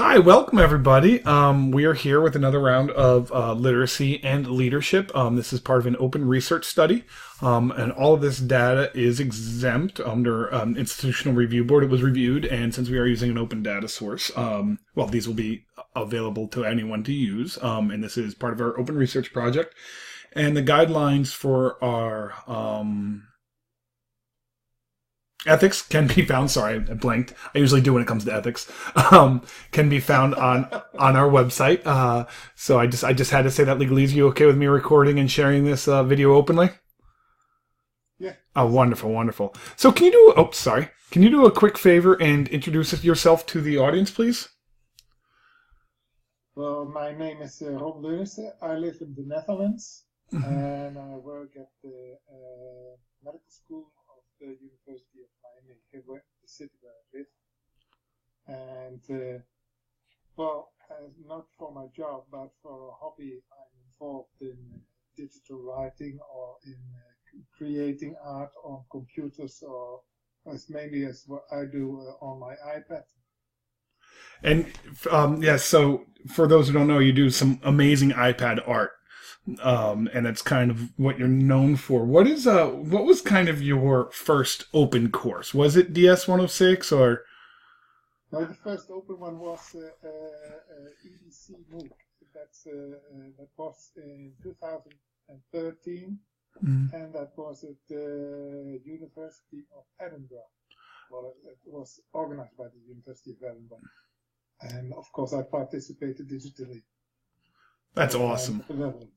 Hi, welcome everybody. We are here with another round of literacy and leadership. This is part of an open research study, and all of this data is exempt under institutional review board. It was reviewed, and since we are using an open data source, well, these will be available to anyone to use. And this is part of our open research project. And the guidelines for our ethics can be found. Sorry, I blanked. I usually do when it comes to ethics. Can be found on our website. So I just had to say that legalese. You okay with me recording and sharing this video openly? Yeah. Oh, wonderful, wonderful. So can you do? Oh, sorry. Can you do a quick favor and introduce yourself to the audience, please? Well, my name is Rob Leunissen. I live in the Netherlands and I work at the medical school of the University of Miami, the city where I live. And not for my job, but for a hobby, I'm involved in digital writing or in creating art on computers, or as mainly as what I do on my iPad. And so for those who don't know, you do some amazing iPad art, and that's kind of what you're known for. What was kind of your first open course? Was it DS 106 or? No, the first open one was EDC MOOC. That was in 2013, and that was at the University of Edinburgh. Well, it was organized by the University of Edinburgh. And of course, I participated digitally. That's awesome. Level.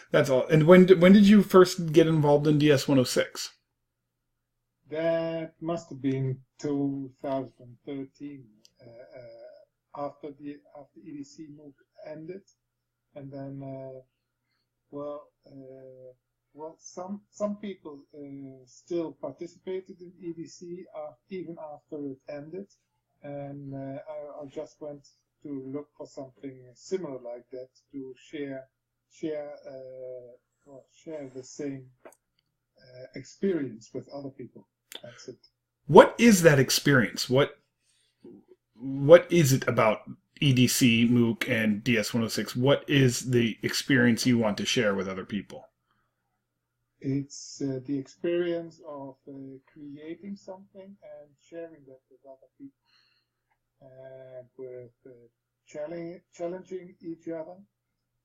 That's all. And when did you first get involved in DS 106? That must have been 2013, after EDC MOOC ended, and then some people still participated in EDC even after it ended. And I just went to look for something similar like that to share the same experience with other people. That's it. What is that experience? What is it about EDC, MOOC, and DS 106? What is the experience you want to share with other people? It's the experience of creating something and sharing that with other people. And with challenging each other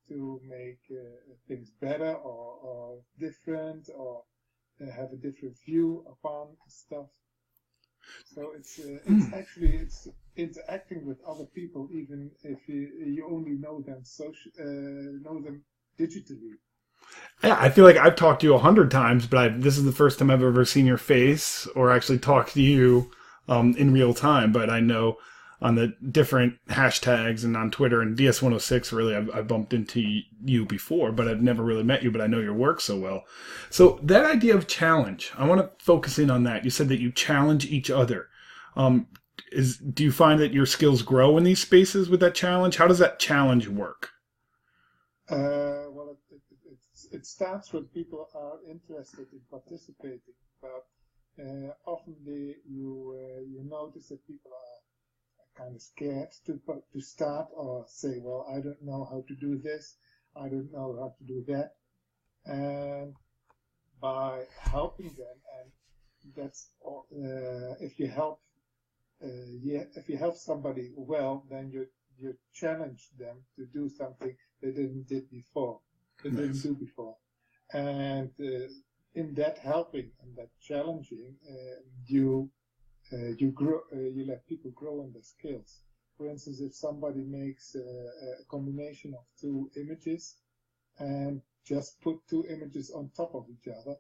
to make things better or different, or have a different view upon stuff. So it's interacting with other people, even if you only know them digitally. Yeah, I feel like I've talked to you 100 times, but this is the first time I've ever seen your face or actually talked to you in real time. But I know on the different hashtags and on Twitter and DS 106, really, I've bumped into you before, but I've never really met you, but I know your work so well. So that idea of challenge, I want to focus in on that. You said that you challenge each other. Do you find that your skills grow in these spaces with that challenge? How does that challenge work? It starts when people are interested in participating, but often you notice that people are kind of scared to start, or say, well, I don't know how to do this, I don't know how to do that. And by helping them, and that's if you help somebody well, then you challenge them to do something they didn't do before. And in that helping and that challenging, you let people grow in their skills. For instance, if somebody makes a combination of two images and just put two images on top of each other,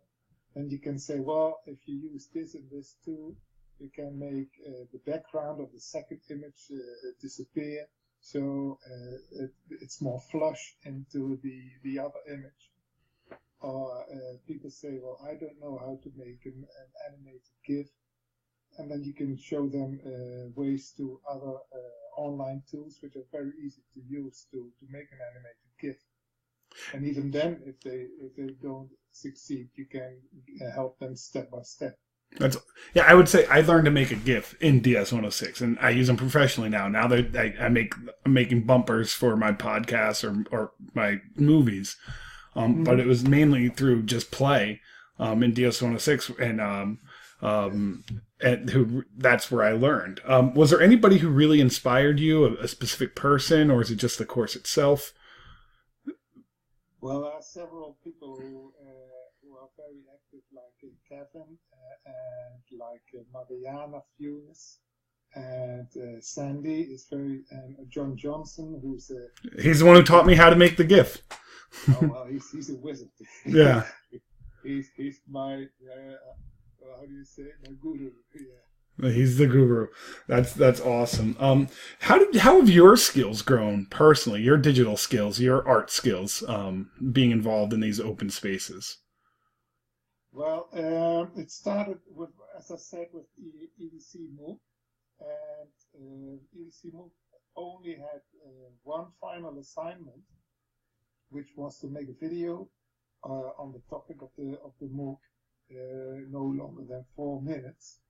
then you can say, well, if you use this and this tool, you can make the background of the second image disappear, so it's more flush into the other image. Or people say, well, I don't know how to make an animated GIF. And then you can show them ways to other online tools, which are very easy to use to make an animated GIF. And even then, if they don't succeed, you can help them step by step. That's yeah. I would say I learned to make a GIF in DS106, and I use them professionally now. Now that I'm making bumpers for my podcasts or my movies, but Hmm. it was mainly through just play in DS106, and who that's where I learned. Was there anybody who really inspired you, a specific person, or is it just the course itself? Well, there are several people who are very active, like Kevin and like Mariana Funes, and Sandy is very, and John Johnson, who's a He's the one who taught me how to make the GIF. oh well, he's a wizard. Yeah. He's my how do you say it? My guru. Yeah. He's the guru. That's awesome. How have your skills grown personally? Your digital skills, your art skills, being involved in these open spaces. Well, it started with, as I said, with EDC MOOC, and EDC MOOC only had one final assignment, which was to make a video on the topic of the MOOC, no longer than 4 minutes.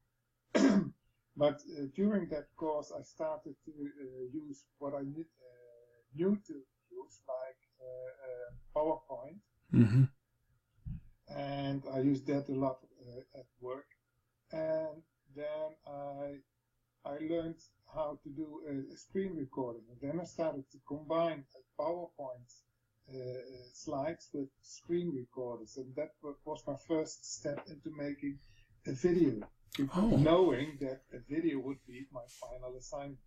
But during that course, I started to use what I knew to use, like PowerPoint, Mm-hmm. and I used that a lot at work. And then I learned how to do a screen recording, and then I started to combine PowerPoint slides with screen recorders, and that was my first step into making a video, Oh, knowing that a video would be my final assignment.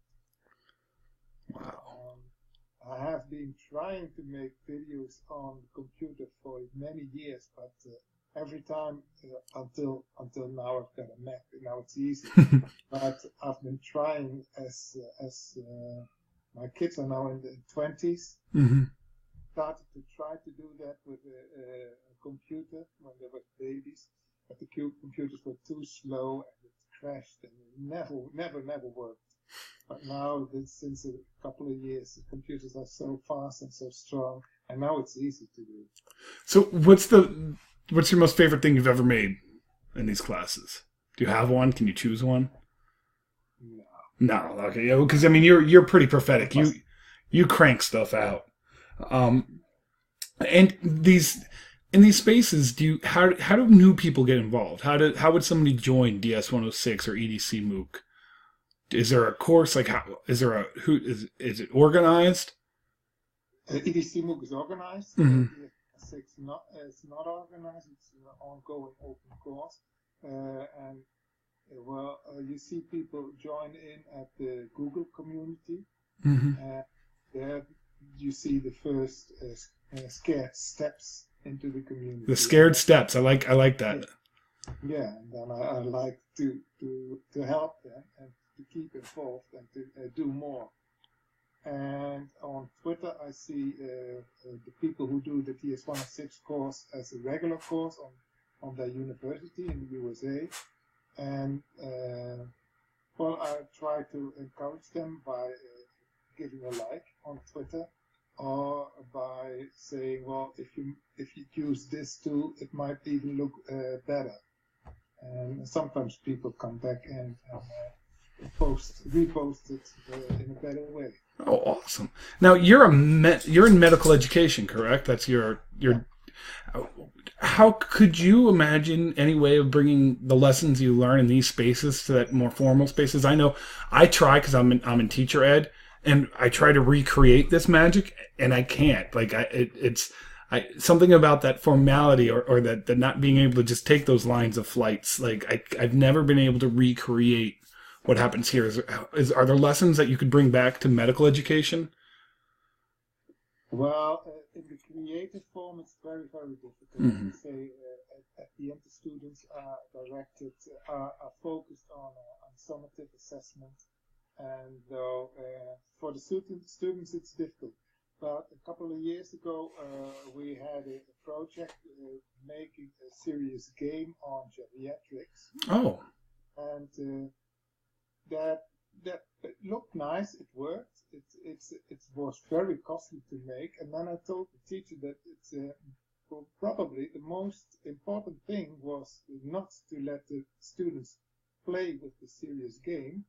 wow. I have been trying to make videos on the computer for many years, but every time until now I've got a Mac, and now it's easy. But I've been trying as my kids are now in the 20s. Mm-hmm. Started to try to do that with a computer when they were babies, but the computers were too slow and it crashed and it never worked. But now, since a couple of years, the computers are so fast and so strong, and now it's easy to do. So, what's your most favorite thing you've ever made in these classes? Do you have one? Can you choose one? No. No, okay, because I mean you're pretty prophetic. You crank stuff out. And these in these spaces, how do new people get involved? How would somebody join DS106 or EDC MOOC? Is there a course like how is there a who is it organized? EDC MOOC is organized. Mm-hmm. It's not organized. It's an ongoing open course, and you see people join in at the Google community. Mm-hmm. There you see the first scared steps into the community. The scared steps. I like that. Yeah, and then I like to help them and to keep involved and to do more. And on Twitter, I see the people who do the DS106 course as a regular course on their university in the USA. And well, I try to encourage them by giving a like on Twitter, or by saying, well, if you use this tool, it might even look better. And sometimes people come back and repost it in a better way. Oh, awesome! Now you're you're in medical education, correct? That's your. How could you imagine any way of bringing the lessons you learn in these spaces to that more formal spaces? I know I try because I'm in teacher ed, and I try to recreate this magic, and I can't. Like it's something about that formality or that not being able to just take those lines of flights. Like I've never been able to recreate what happens here. Are there lessons that you could bring back to medical education? Well, in the creative form, it's very, very difficult. Mm-hmm. Say at the end, the students are directed, are focused on summative assessment, and though for the students, it's difficult. But a couple of years ago, we had a project making a serious game on geriatrics. Oh. And that it looked nice. It worked. It was very costly to make. And then I told the teacher that probably the most important thing was not to let the students play with the serious game,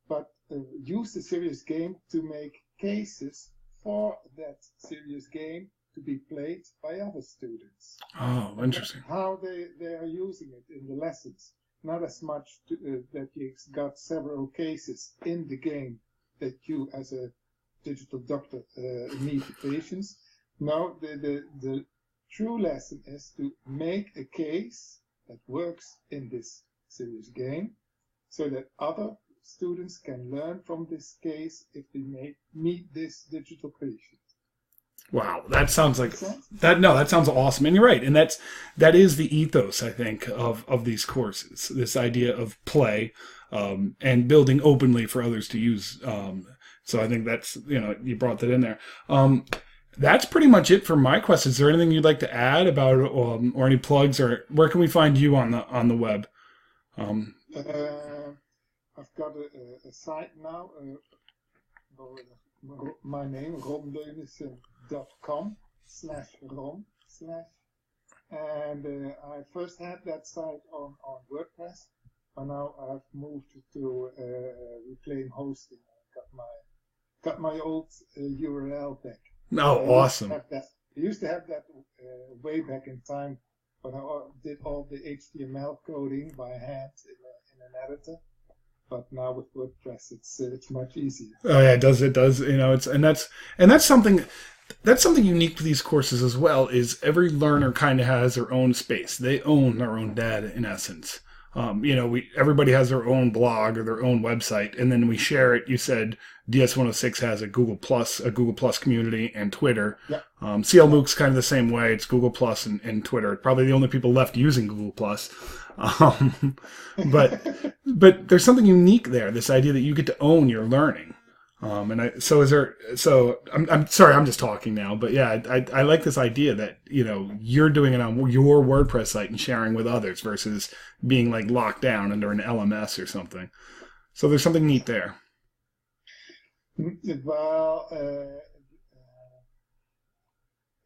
but use the serious game to make cases for that serious game to be played by other students. Oh, interesting. How they are using it in the lessons. Not as much that you got several cases in the game that you as a digital doctor need the patients. No, the true lesson is to make a case that works in this serious game so that other students can learn from this case if they meet this digital patient. Wow, that sounds like that. No, that sounds awesome, and you're right. And that is the ethos, I think, of these courses. This idea of play and building openly for others to use. So I think that's, you brought that in there. That's pretty much it for my questions. Is there anything you'd like to add about, or any plugs, or where can we find you on the web? I've got a site now. My name, rondeunissen.com/rom/ and I first had that site on WordPress, but now I've moved to Reclaim Hosting. Got my old URL back. Oh, awesome! I used to have that way back in time, but I did all the HTML coding by hand in an editor. But now with WordPress, it's much easier. Oh yeah, it does. That's something unique to these courses as well. Is every learner kind of has their own space. They own their own data in essence. Everybody has their own blog or their own website, and then we share it. You said DS106 has a Google Plus community, and Twitter. Yeah. CL MOOC's kind of the same way. It's Google Plus and Twitter. Probably the only people left using Google Plus. But there's something unique there. This idea that you get to own your learning. I'm sorry, I'm just talking now, but yeah, I like this idea that, you're doing it on your WordPress site and sharing with others versus being like locked down under an LMS or something. So there's something neat there. Well,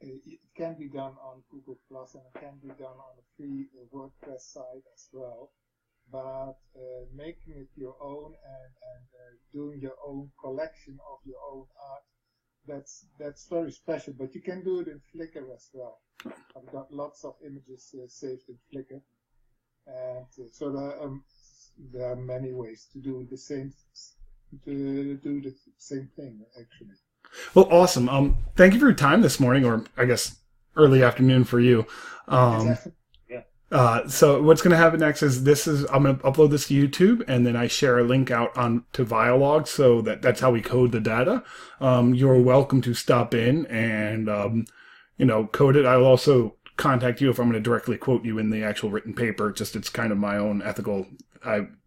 it can be done on Google Plus, and it can be done on a free WordPress site as well. But making it your own and doing your own collection of your own art, that's very special. But you can do it in Flickr as well. I've got lots of images saved in Flickr, and so there are many ways to do the same thing actually. Well, awesome. Thank you for your time this morning, or I guess early afternoon for you. So what's going to happen next is I'm going to upload this to YouTube, and then I share a link out to Vialog, so that's how we code the data. You're welcome to stop in and, code it. I'll also contact you if I'm going to directly quote you in the actual written paper. It's kind of my own ethical,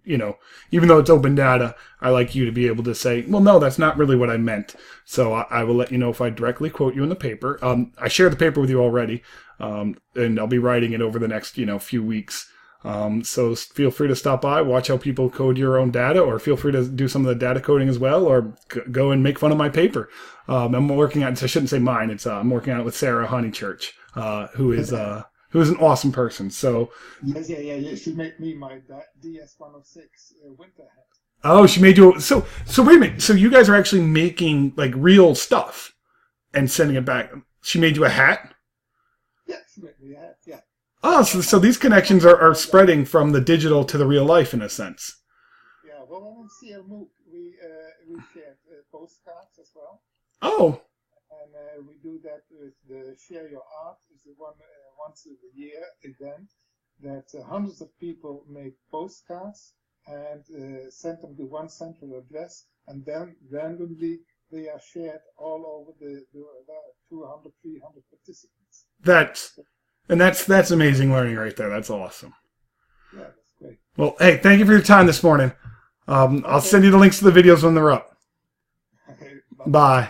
even though it's open data, I like you to be able to say, well, no, that's not really what I meant. So I will let you know if I directly quote you in the paper. I share the paper with you already. And I'll be writing it over the next, few weeks. So feel free to stop by, watch how people code your own data, or feel free to do some of the data coding as well, or go and make fun of my paper. I'm working on it. I shouldn't say mine. I'm working on it with Sarah Honeychurch, who is an awesome person. So yes, yeah. She made me my DS106 winter hat. Oh, she made you. So wait a minute. So you guys are actually making like real stuff and sending it back. She made you a hat? Yeah. Oh, so these connections are spreading from the digital to the real life in a sense. Yeah, well, on CL MOOC, we shared postcards as well. Oh. And we do that with the Share Your Art, is the one once a year event that hundreds of people make postcards and send them to one central address, and then randomly they are shared all over the 200, 300 participants. That's amazing learning right there. That's awesome. Yeah, that's great. Well, hey, thank you for your time this morning. I'll send you the links to the videos when they're up. Okay, bye.